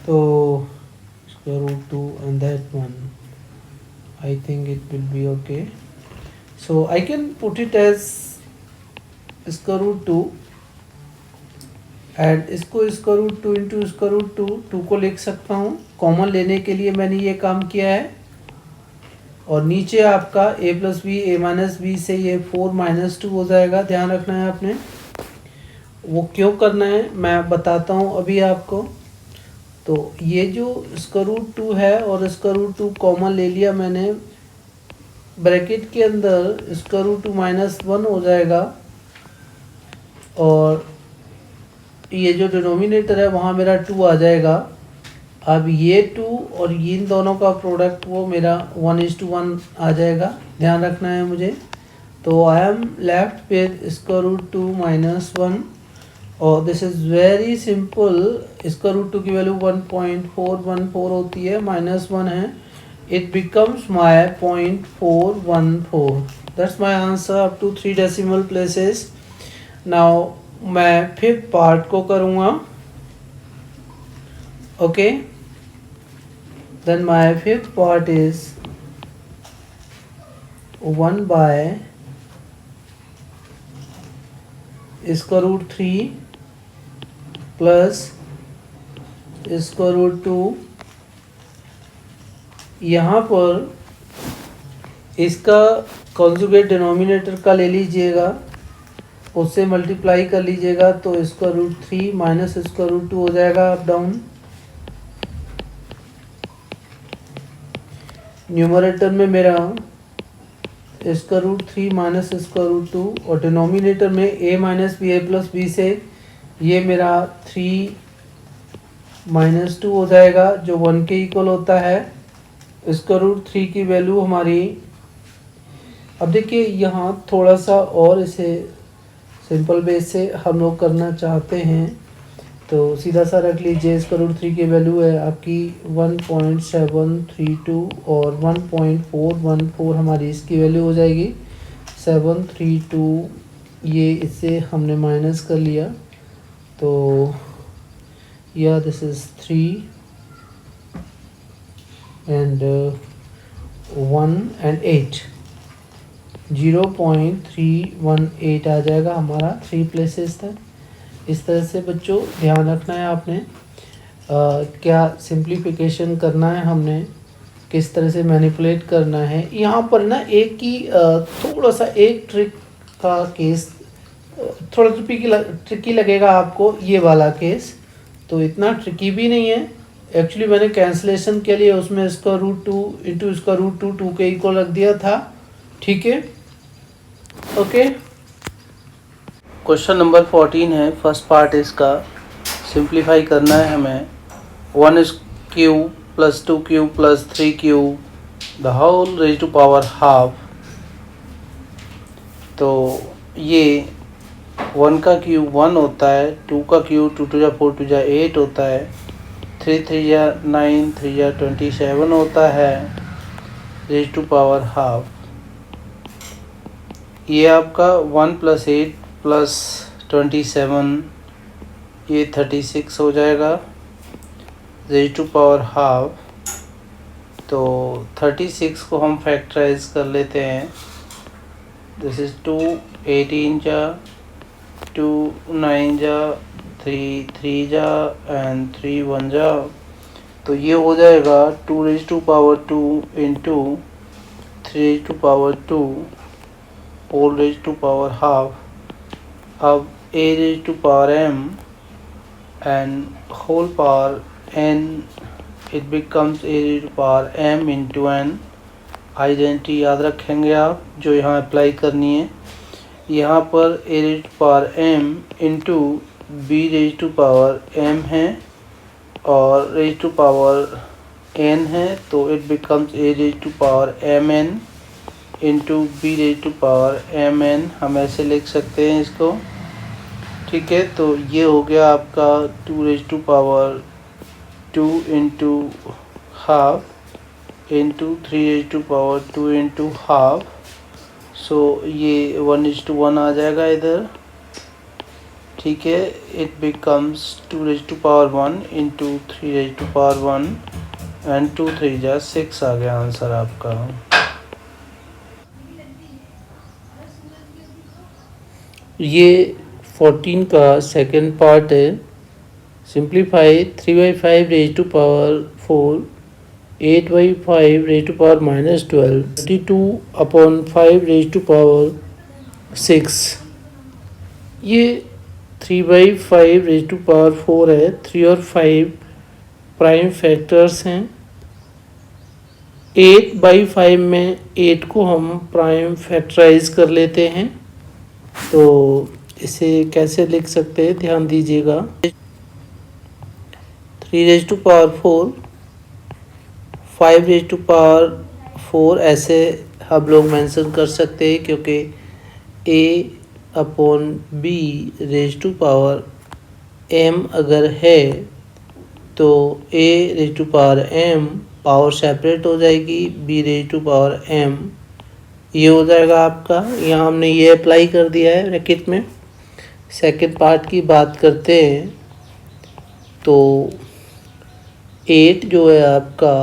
तो √2 and that one, I think it will be okay. So I can put it as √2 and इसको √2 इंटू √2 को लिख सकता हूँ। कॉमन लेने के लिए मैंने ये काम किया है। और नीचे आपका a + b a - b से ये 4 - 2 हो जाएगा। ध्यान रखना है आपने, वो क्यों करना है मैं बताता हूँ अभी आपको। तो ये जो √2 है और √2 कॉमन ले लिया मैंने, ब्रैकेट के अंदर √2 -1 हो जाएगा, और ये जो डिनोमिनेटर है वहाँ मेरा 2 आ जाएगा। अब ये 2 और इन दोनों का प्रोडक्ट वो मेरा 1:1 आ जाएगा। ध्यान रखना है मुझे। तो आई एम लेफ्ट विद √2 -1, और दिस इज़ वेरी सिंपल। √2 की वैल्यू 1.414 होती है, -1 है, it becomes my 0.414। That's my answer up to 3 decimal places. Now मैं 5th पार्ट को करूँगा। Okay, then my 5th part is 1/√3 plus √2। यहाँ पर इसका कॉन्जुगेट डिनोमिनेटर का ले लीजिएगा, उससे मल्टीप्लाई कर लीजिएगा, तो √3 माइनस √2 हो जाएगा अप डाउन। न्यूमरेटर में मेरा √3 माइनस √2, और डिनोमिनेटर में a - b a + b से ये मेरा 3 - 2 हो जाएगा, जो 1 के इक्वल होता है। √3 की वैल्यू हमारी, अब देखिए यहाँ थोड़ा सा और इसे सिंपल बेस से हम लोग करना चाहते हैं, तो सीधा सा रख लीजिए। √3 की वैल्यू है आपकी 1.732, और 1.414 हमारी इसकी वैल्यू हो जाएगी। 732 ये इससे हमने माइनस कर लिया, तो या दिस इज़ 3 and 1 and 8, 0.318 आ जाएगा हमारा 3 प्लेसेस तक। इस तरह से बच्चों ध्यान रखना है आपने, क्या सिंप्लीफिकेशन करना है हमने, किस तरह से मैनिपुलेट करना है। यहाँ पर ना एक ही थोड़ा सा एक ट्रिक का केस थोड़ा ट्रिकी लगेगा आपको, ये वाला केस तो इतना ट्रिकी भी नहीं है। एक्चुअली मैंने कैंसलेशन के लिए उसमें √2 इंटू √2 2 के इक्वल रख दिया था, ठीक है। ओके, क्वेश्चन नंबर 14 है, फर्स्ट पार्ट इसका सिंप्लीफाई करना है हमें। 1³ + 2³ + 3³ the whole raise to power ½ तो ये 1 का क्यूब 1 होता है, 2 का क्यूब 2 × 4 = 8 होता है, 3 × 3 = 9, 3 × 27 होता है, रेज़ टू पावर ½ ये आपका 1 + 8 + 27 ये 36 हो जाएगा, रेज़ टू पावर ½ तो 36 को हम फैक्टराइज कर लेते हैं। दिस इज़ 2 18 जा, 2 9 जा, 3 3 जा एंड 3 1 जा, तो ये हो जाएगा 2⁻² इंटू 3⁻², 4⁻²। अब a⁻m and whole power n, it becomes a⁻m into n। Identity याद रखेंगे आप जो यहाँ अप्लाई करनी है। यहाँ पर a⁻m इंटू b⁻m है और n है, तो it becomes a⁻mn into B raise to power M N, हम ऐसे लिख सकते हैं इसको। ठीक है, तो ये हो गया आपका 2 raise to power 2 into half into 3 raise to power 2 into half. So ये 1:1 आ जाएगा इधर। ठीक है, it becomes 2 raise to power 1 into 3 raise to power 1 and 2 3 जा 6 आ गया आंसर आपका। ये 14 का सेकंड पार्ट है। Simplify 3/5 raise to power 4, 8/5 raise to power -12, 32/5 raise to power 6। ये 3/5 रेज टू पावर 4 है। 3 और 5 प्राइम फैक्टर्स हैं। 8/5 में 8 को हम प्राइम फैक्टराइज कर लेते हैं, तो इसे कैसे लिख सकते हैं ध्यान दीजिएगा। 3 raise to power 4, 5 raise to power 4 ऐसे हम लोग मेंशन कर सकते हैं, क्योंकि a/b raise to power m अगर है तो a raise to power m power separate हो जाएगी, b raise to power m ये हो जाएगा आपका। यहाँ हमने ये अप्लाई कर दिया है ब्रैकेट में। सेकंड पार्ट की बात करते हैं तो 8 जो है आपका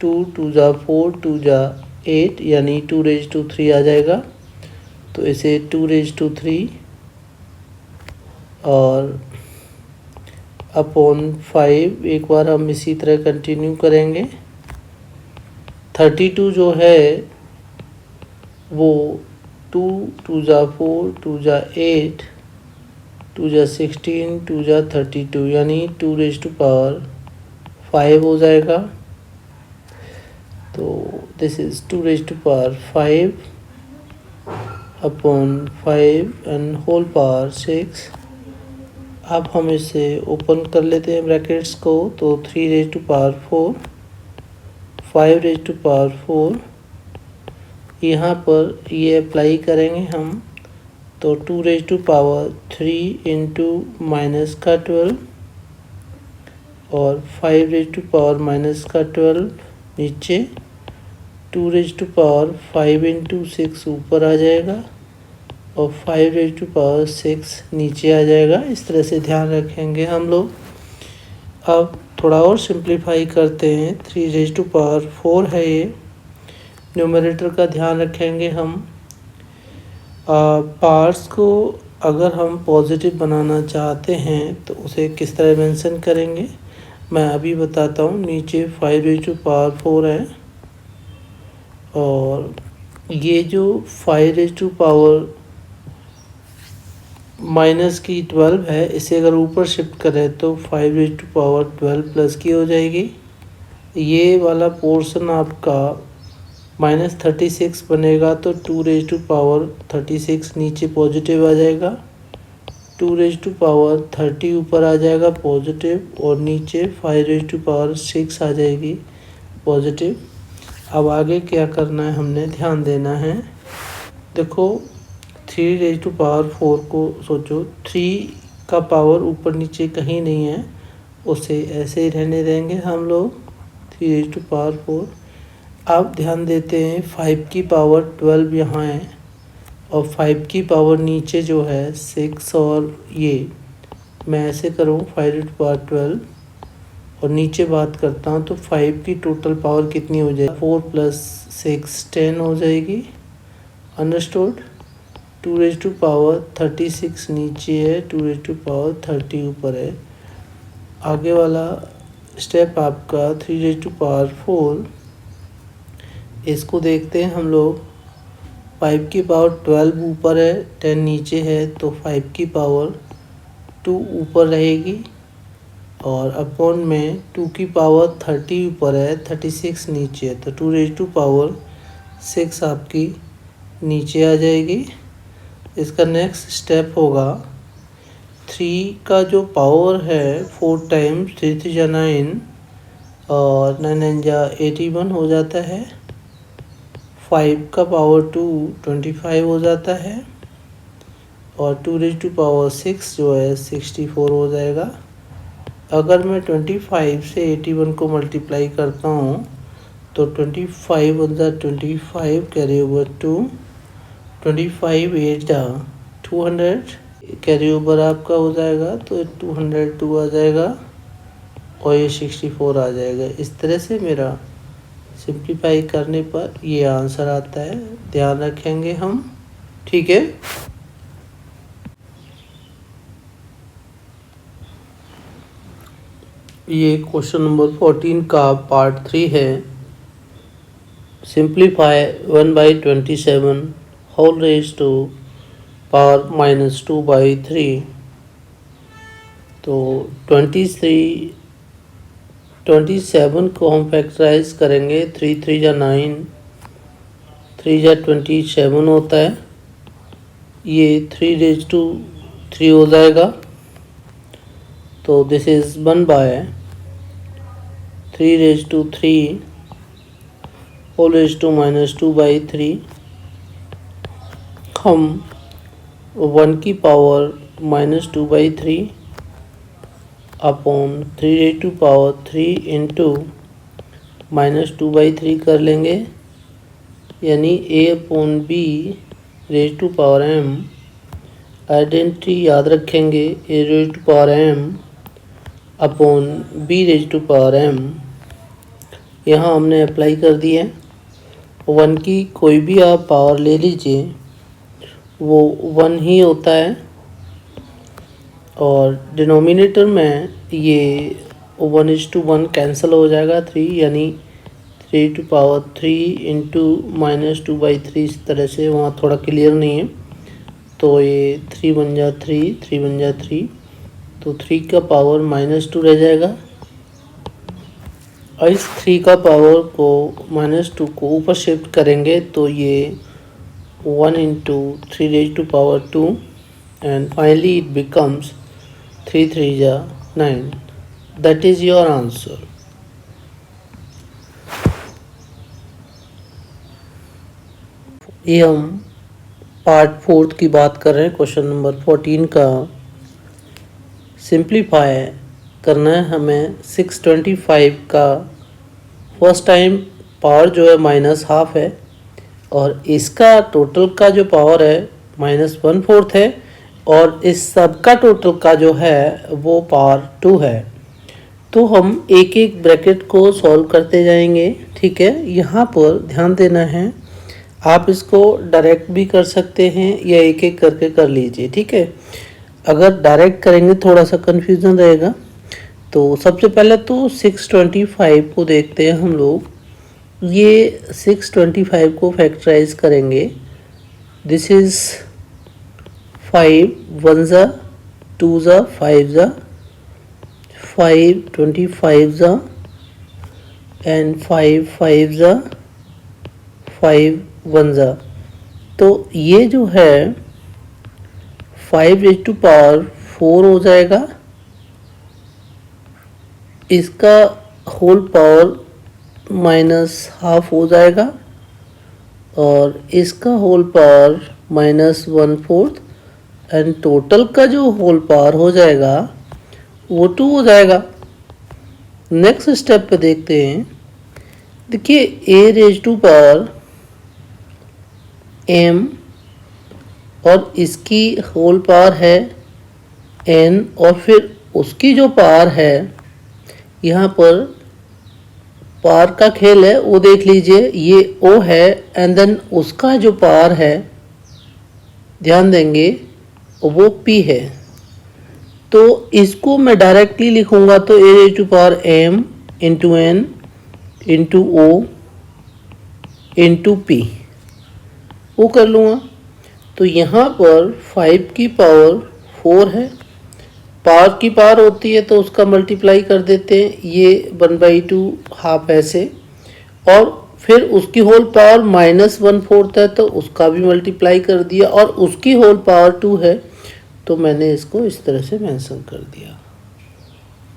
2 2 जा 4 2 जा 8 यानी 2 रेज टू 3 आ जाएगा। तो इसे 2 रेज टू 3 और अपॉन 5 एक बार हम इसी तरह कंटिन्यू करेंगे। 32 जो है वो 2 2 जा 4 2 जा 8 2 जा 16 2 जा 32 यानी 2 रेज टू पावर 5 हो जाएगा। तो this is 2 raise to power 5 upon 5 and whole power 6। अब हम इसे ओपन कर लेते हैं ब्रैकेट्स को। तो 3 raise to power 4, 5 raise to power 4, यहाँ पर ये अप्लाई करेंगे हम। तो 2 raise to power 3 into minus का 12 और 5 रेज टू पावर माइनस का 12 नीचे, 2 रेज टू पावर 5 इंटू 6 ऊपर आ जाएगा और 5 रेज टू पावर 6 नीचे आ जाएगा। इस तरह से ध्यान रखेंगे हम लोग। अब थोड़ा और सिंप्लीफाई करते हैं। 3 रेज टू पावर 4 है ये। न्यूमरेटर का ध्यान रखेंगे हम। पार्ट्स को अगर हम पॉजिटिव बनाना चाहते हैं तो उसे किस तरह मेंशन करेंगे मैं अभी बताता हूँ। नीचे 5 रेज टू पावर 4 है और ये जो 5 रेज टू पावर माइनस की 12 है, इसे अगर ऊपर शिफ्ट करें तो 5 रेज टू पावर 12 प्लस की हो जाएगी। ये वाला पोर्शन आपका -36 बनेगा तो 2 रेज टू पावर 36 नीचे पॉजिटिव आ जाएगा। 2 रेज टू पावर 30 ऊपर आ जाएगा पॉजिटिव और नीचे 5 रेज टू पावर 6 आ जाएगी पॉजिटिव। अब आगे क्या करना है हमने ध्यान देना है। देखो 3 रेज टू पावर 4 को सोचो, 3 का पावर ऊपर नीचे कहीं नहीं है, उसे ऐसे ही रहने देंगे हम लोग 3 रेज टू पावर 4। अब ध्यान देते हैं 5 की पावर 12 यहाँ है और 5 की पावर नीचे जो है 6 और ये मैं ऐसे करूँ 5 रेज टू पावर 12 और नीचे बात करता हूँ तो 5 की टोटल पावर कितनी हो जाएगी 4 प्लस 6 10 हो जाएगी। अंडरस्टूड। 2 रेज टू पावर 36 नीचे है, 2 रेज टू पावर 30 ऊपर है। आगे वाला स्टेप आपका 3 रेज टू पावर 4, इसको देखते हैं हम लोग। 5 की पावर 12 ऊपर है, 10 नीचे है, तो 5 की पावर 2 ऊपर रहेगी और अपॉन में 2 की पावर 30 ऊपर है, 36 नीचे है, तो 2 रेज टू पावर 6 आपकी नीचे आ जाएगी। इसका नेक्स्ट स्टेप होगा 3 का जो पावर है 4 टाइम्स 3 3 जा 9 और 9 9 जा 81 हो जाता है। 5 का पावर 2 25 हो जाता है और 2⁻6 जो है 64 हो जाएगा। अगर मैं 25 से 81 को मल्टीप्लाई करता हूँ तो 25 × 25 कैरी ओवर 2, 25 8 200 कैरी ओवर आपका हो जाएगा तो 202 आ जाएगा और ये 64 आ जाएगा। इस तरह से मेरा सिंप्लीफाई करने पर ये आंसर आता है, ध्यान रखेंगे हम, ठीक है। ये क्वेश्चन नंबर 14 का पार्ट 3 है। Simplify 1/27 whole raise to power -2/3। तो 27 को हम फैक्टराइज करेंगे, 3 3 जा 9, 3 जा 27 होता है, ये 3⁻³ हो जाएगा। तो this is 1/3⁻³ whole raise to -2/3। हम 1 की पावर -2/3 अपॉन 3⁻³ इंटू -2/3 कर लेंगे, यानी a/b⁻m। आइडेंटिटी याद रखेंगे, a/m अपॉन b/m। यहाँ हमने अप्लाई कर दिया है। 1 की कोई भी आप पावर ले लीजिए, वो 1 ही होता है और डिनोमिनेटर में ये 1:1 कैंसिल हो जाएगा, 3 यानी 3⁻³ इंटू -2/3। इस तरह से वहाँ थोड़ा क्लियर नहीं है, तो ये 3 बन जा 3, 3 बन जा 3, तो 3 का पावर -2 रह जाएगा। और इस 3 का पावर को -2 को ऊपर शिफ्ट करेंगे तो ये 1 × 3⁻², and finally it becomes 3 3 जा 9. That is your answer. ये हम पार्ट 4 की बात कर रहे हैं, क्वेश्चन नंबर 14 का। सिंप्लीफाई करना है हमें 625 का। फर्स्ट टाइम पावर जो है -½ है और इसका टोटल का जो पावर है -1/4 है और इस सब का टोटल का जो है वो पावर 2 है। तो हम एक एक ब्रैकेट को सॉल्व करते जाएंगे, ठीक है। यहाँ पर ध्यान देना है, आप इसको डायरेक्ट भी कर सकते हैं या एक एक करके कर लीजिए, ठीक है। अगर डायरेक्ट करेंगे थोड़ा सा कन्फ्यूज़न रहेगा। तो सबसे पहले तो 625 को देखते हैं हम लोग। ये 625 को फैक्टराइज करेंगे। दिस इज़ 5 1 जा 2 जा 5 जा 5 25 जा एंड 5 5 जा 5 1 जा। तो ये जो है 5⁻⁴ हो जाएगा। इसका होल पावर -½ हो जाएगा और इसका होल पावर -1/4 एंड टोटल का जो होल पावर हो जाएगा वो 2 हो जाएगा। नेक्स्ट स्टेप पे देखते हैं। देखिए a⁻m और इसकी होल पावर है n और फिर उसकी जो पावर है, यहाँ पर पावर का खेल है वो देख लीजिए, ये O है एंड देन उसका जो पावर है ध्यान देंगे वो P है। तो इसको मैं डायरेक्टली लिखूंगा तो a⁻m × n × O × P वो कर लूँगा। तो यहाँ पर 5 की पावर 4 है, पावर की पावर होती है तो उसका मल्टीप्लाई कर देते हैं, ये 1/2 ऐसे, और फिर उसकी होल पावर -1/4 है तो उसका भी मल्टीप्लाई कर दिया और उसकी होल पावर 2 है तो मैंने इसको इस तरह से मेंशन कर दिया।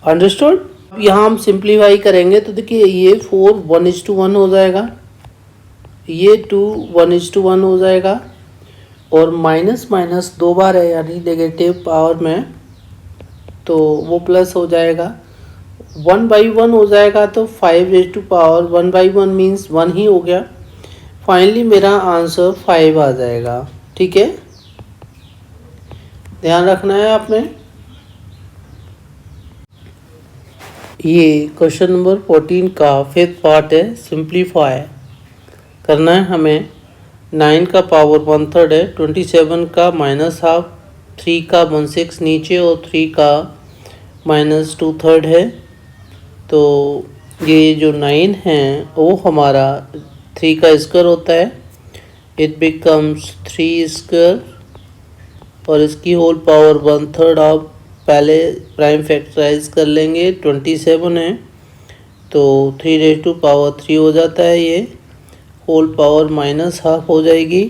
अंडरस्टूड। यहाँ हम सिंप्लीफाई करेंगे तो देखिए ये 4 1:1 हो जाएगा ये 2 1:1 हो जाएगा और माइनस माइनस 2 बार है यानी नेगेटिव पावर में, तो वो प्लस हो जाएगा। 1/1 हो जाएगा तो 5 1/1 मीन्स 1 ही हो गया। फाइनली मेरा आंसर 5 आ जाएगा। ठीक है, ध्यान रखना है आपने। ये क्वेश्चन नंबर 14 का 5th पार्ट है। सिंप्लीफाई करना है हमें। 9 का पावर 1/3 है, 27 का -½ 3 का 1/6 नीचे और 3 का -2/3 है। तो ये जो 9 है वो हमारा 3 का स्क्वायर होता है, इट बिकम्स 3 स्क्वायर और इसकी होल पावर 1/3 आप पहले प्राइम फैक्टराइज कर लेंगे। 27 है तो 3 हो जाता है, ये होल पावर -½ हो जाएगी।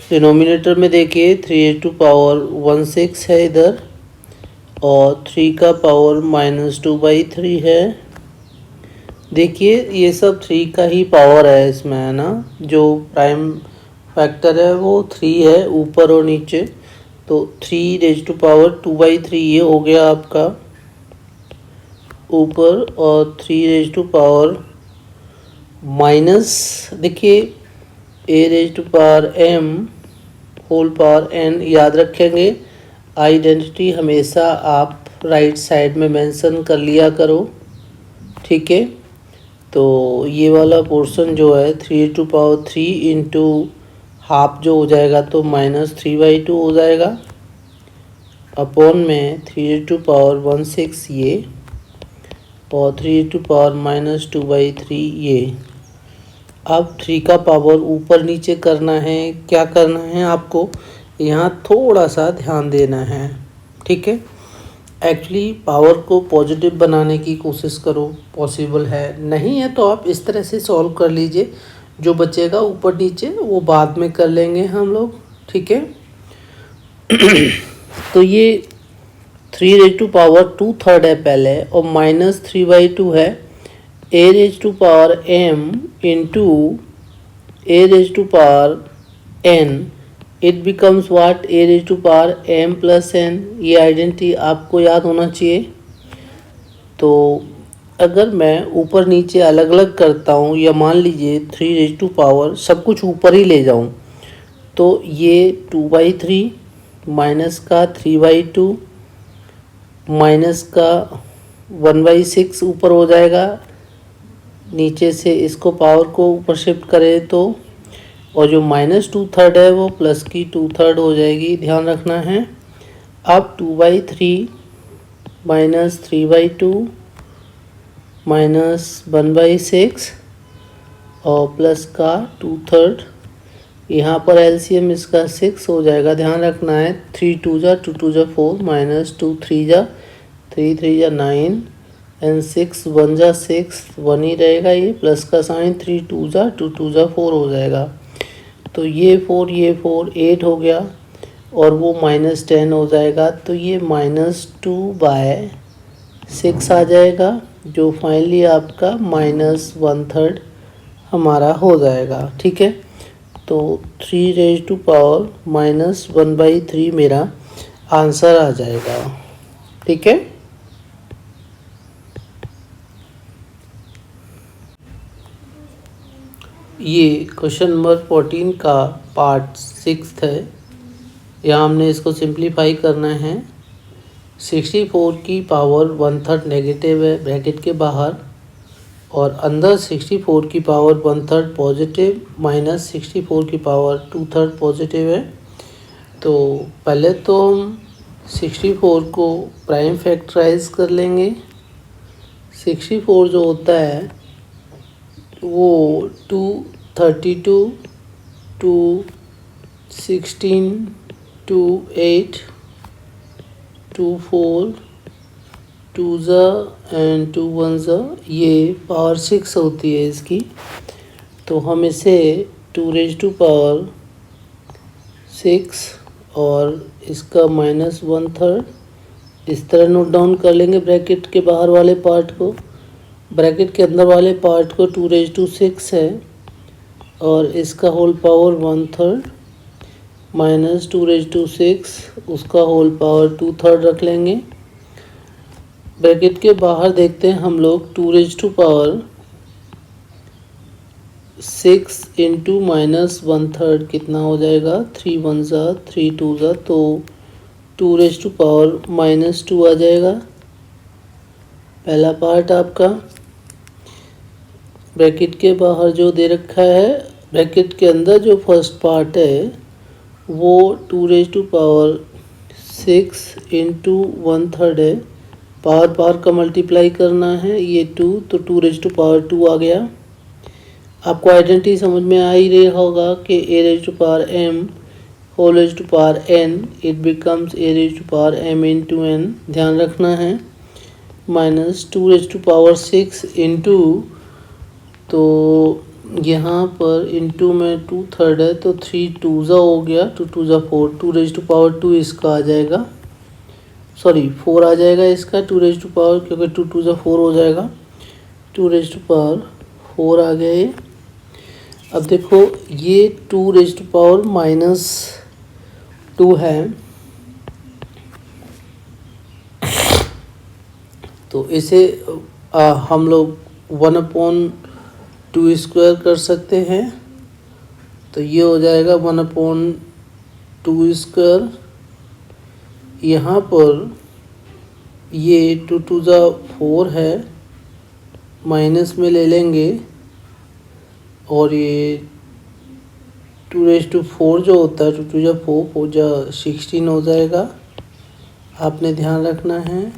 डिनोमिनेटर में देखिए 3 है इधर और 3 का पावर -2/3 है। देखिए ये सब 3 का ही पावर है इसमें, है ना। जो प्राइम फैक्टर है वो 3 है ऊपर और नीचे, तो 3 2/3 ये हो गया आपका ऊपर और 3 देखिए a⁻m होल पावर n याद रखेंगे। आइडेंटिटी हमेशा आप राइट साइड में मेंशन कर लिया करो। ठीक है, तो ये वाला पोर्शन जो है 3 इंटू हाफ जो हो जाएगा तो -3/2 हो जाएगा अपॉन में 3 ये और 3 ये। अब 3 का पावर ऊपर नीचे करना है। क्या करना है आपको, यहाँ थोड़ा सा ध्यान देना है। ठीक है, एक्चुअली पावर को पॉजिटिव बनाने की कोशिश करो, पॉसिबल है, नहीं है तो आप इस तरह से सॉल्व कर लीजिए। जो बचेगा ऊपर नीचे वो बाद में कर लेंगे हम लोग। ठीक है तो ये 3 है पहले और -3/2 है। a⁻m into a⁻n it becomes what, a⁻m + n। ये आइडेंटिटी आपको याद होना चाहिए। तो अगर मैं ऊपर नीचे अलग अलग करता हूँ या मान लीजिए 3 सब कुछ ऊपर ही ले जाऊँ, तो ये 2/3 माइनस का 3/2 माइनस का 1/6 ऊपर हो जाएगा। नीचे से इसको पावर को ऊपर शिफ्ट करें तो, और जो -2/3 है वो प्लस की 2/3 हो जाएगी, ध्यान रखना है। अब 2/3 माइनस 3/2 माइनस 1/6 और प्लस का 2/3, यहाँ पर एलसीएम इसका 6 हो जाएगा, ध्यान रखना है। 3 2 जा 2 2 जा 4 माइनस 2 3 जा 3 3 जा 9 एंड 6 1 जा 6 1 ही रहेगा, ये प्लस का साइन 3 2 जा 2 2 जा 4 हो जाएगा। तो ये 4 8 हो गया और वो -10 हो जाएगा, तो ये -2/6 आ जाएगा, जो फाइनली आपका -1/3 हमारा हो जाएगा। ठीक है, तो 3 मेरा आंसर आ जाएगा। ठीक है, ये क्वेश्चन नंबर 14 का पार्ट 6 है। यहाँ हमने इसको सिंप्लीफाई करना है। 64 की पावर 1/3 नेगेटिव है ब्रैकेट के बाहर, और अंदर 64 की पावर 1/3 पॉजिटिव माइनस 64 की पावर 2/3 पॉजिटिव है। तो पहले तो हम 64 को प्राइम फैक्टराइज कर लेंगे। 64 जो होता है वो 232 216 28 24 2 एंड 2 1 ये पावर 6 होती है इसकी। तो हम इसे 2⁻6 और इसका -1/3 इस तरह नोट डाउन कर लेंगे ब्रैकेट के बाहर वाले पार्ट को। ब्रैकेट के अंदर वाले पार्ट को 2⁻6 है और इसका होल पावर 1/3 माइनस 2�6 उसका होल पावर 2/3 रख लेंगे। ब्रैकेट के बाहर देखते हैं हम लोग 2⁻⁴ 6 इंटू माइनस 1/3 कितना हो जाएगा, 3 1 ज़ा 3 2 ज़ा, तो 2⁻⁻² आ जाएगा पहला पार्ट आपका। ब्रैकेट के बाहर जो दे रखा है, ब्रैकेट के अंदर जो फर्स्ट पार्ट है वो 2⁻⁶ इंटू 1/3 है। पावर का मल्टीप्लाई करना है, ये 2 तो 2⁻² आ गया। आपको आइडेंटिटी समझ में आ ही रहा होगा कि a⁻m whole n it becomes a⁻m into n, ध्यान रखना है। माइनस 2⁻6 इंटू, तो यहाँ पर इंटू में 2/3 है तो 3 2 ज़ा हो गया, 2 2 ज़ा 4, 2⁻² इसका आ जाएगा, सॉरी 4 आ जाएगा इसका 2⁻, क्योंकि 2 2 ज़ा 4 हो जाएगा, 2⁻4 आ गया ये। अब देखो ये 2⁻⁻² है, तो इसे हम लोग 1/2² कर सकते हैं, तो ये हो जाएगा 1/2²। यहाँ पर ये 2 2 ज़ा 4 है, माइनस में ले लेंगे और ये 2⁻4 जो होता है 2 2 ज़ा 4 4 ज़ा 16 हो जाएगा। आपने ध्यान रखना है,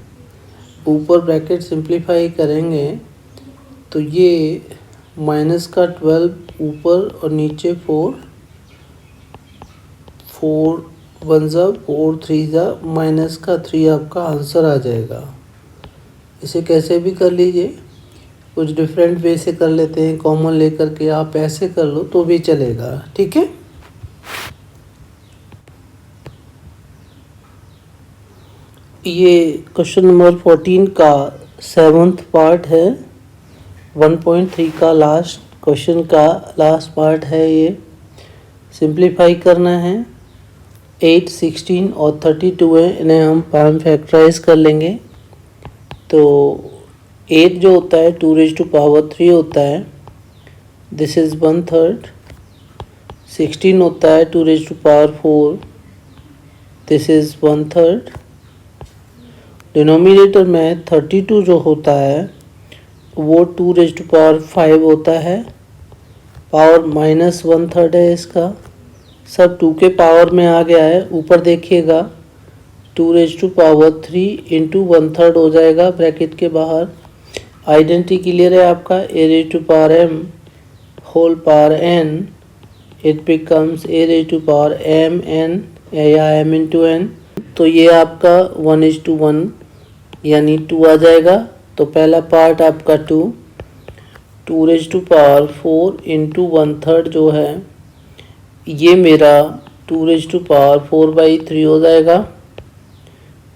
ऊपर ब्रैकेट सिंप्लीफाई करेंगे तो ये माइनस का 12 ऊपर और नीचे 4 4 1 ज़ा 4 3 ज़ा माइनस का 3 आपका आंसर आ जाएगा। इसे कैसे भी कर लीजिए, कुछ डिफरेंट वे से कर लेते हैं, कॉमन लेकर के आप ऐसे कर लो तो भी चलेगा, ठीक है। ये क्वेश्चन नंबर 14 का 7th पार्ट है, 1.3 का लास्ट क्वेश्चन का लास्ट पार्ट है। ये सिंप्लीफाई करना है, 8 16 और 32 है, इन्हें हम प्राइम फैक्टराइज कर लेंगे। तो 8 जो होता है 2⁻³ होता है, दिस इज़ 1/3। 16 होता है 2⁻⁴, दिस इज़ 1/3। डिनोमिनेटर में 32 जो होता है वो 2⁻⁵ होता है, पावर माइनस 1/3 है इसका, सब 2 के पावर में आ गया है। ऊपर देखिएगा 2⁻³ इंटू 1/3 हो जाएगा ब्रैकेट के बाहर। आइडेंटिटी क्लियर है आपका, a⁻m whole power n it becomes a⁻mn या m इंटू n, तो ये आपका 1:1 यानी 2 आ जाएगा। तो पहला पार्ट आपका 2 2⁻⁴ इंटू 1/3 जो है ये मेरा 2⁻⁴/3 हो जाएगा,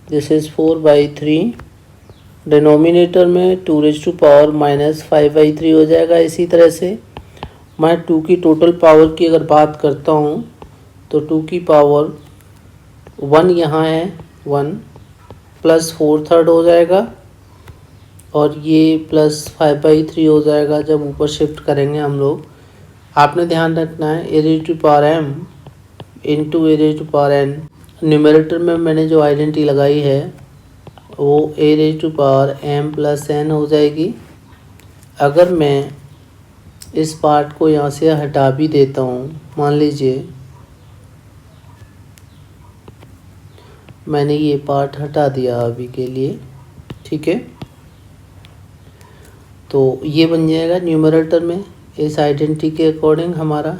दिस इज़ 4/3। डिनोमिनेटर में 2⁻⁻⁵/3 हो जाएगा। इसी तरह से मैं 2 की टोटल पावर की अगर बात करता हूँ तो 2 की पावर 1 यहाँ है, 1 प्लस 4/3 हो जाएगा और ये प्लस 5/3 हो जाएगा जब ऊपर शिफ्ट करेंगे हम लोग। आपने ध्यान रखना है a⁻m इंटू a⁻n, न्यूमरेटर में मैंने जो आइडेंटिटी लगाई है वो a⁻m प्लस n हो जाएगी। अगर मैं इस पार्ट को यहाँ से हटा भी देता हूँ, मान लीजिए मैंने ये पार्ट हटा दिया अभी के लिए, ठीक है, तो ये बन जाएगा न्यूमरेटर में इस आइडेंटिटी के अकॉर्डिंग हमारा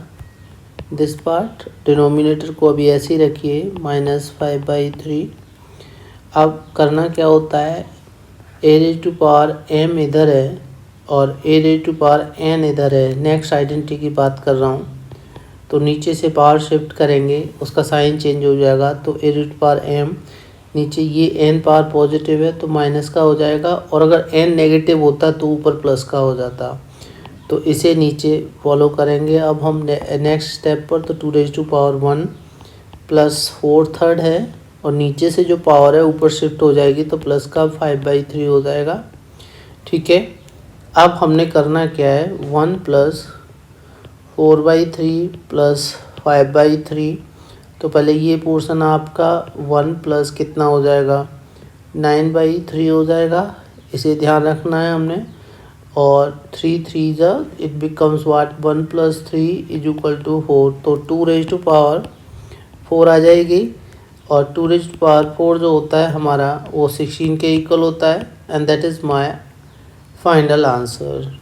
दिस पार्ट। डिनोमिनेटर को अभी ऐसे ही रखिए -5/3। अब करना क्या होता है, a⁻m इधर है और a⁻n इधर है, नेक्स्ट आइडेंटिटी की बात कर रहा हूँ, तो नीचे से पावर शिफ्ट करेंगे उसका साइन चेंज हो जाएगा। तो a⁻m नीचे ये n पावर पॉजिटिव है तो माइनस का हो जाएगा, और अगर n नेगेटिव होता तो ऊपर प्लस का हो जाता। तो इसे नीचे फॉलो करेंगे। अब हम नेक्स्ट स्टेप पर, तो 2⁻1 प्लस 4/3 है और नीचे से जो पावर है ऊपर शिफ्ट हो जाएगी तो प्लस का 5/3 हो जाएगा। ठीक है, अब हमने करना क्या है, 1 प्लस 4/3 प्लस 5/3। तो पहले ये पोर्शन आपका 1 प्लस कितना हो जाएगा, 9/3 हो जाएगा। इसे ध्यान रखना है हमने। और 3 3 जा it becomes what, 1 plus 3 is equal to 4। तो 2⁻4 आ जाएगी। और 2⁻4 जो होता है हमारा वो 16 के इक्वल होता है। And that is my final answer.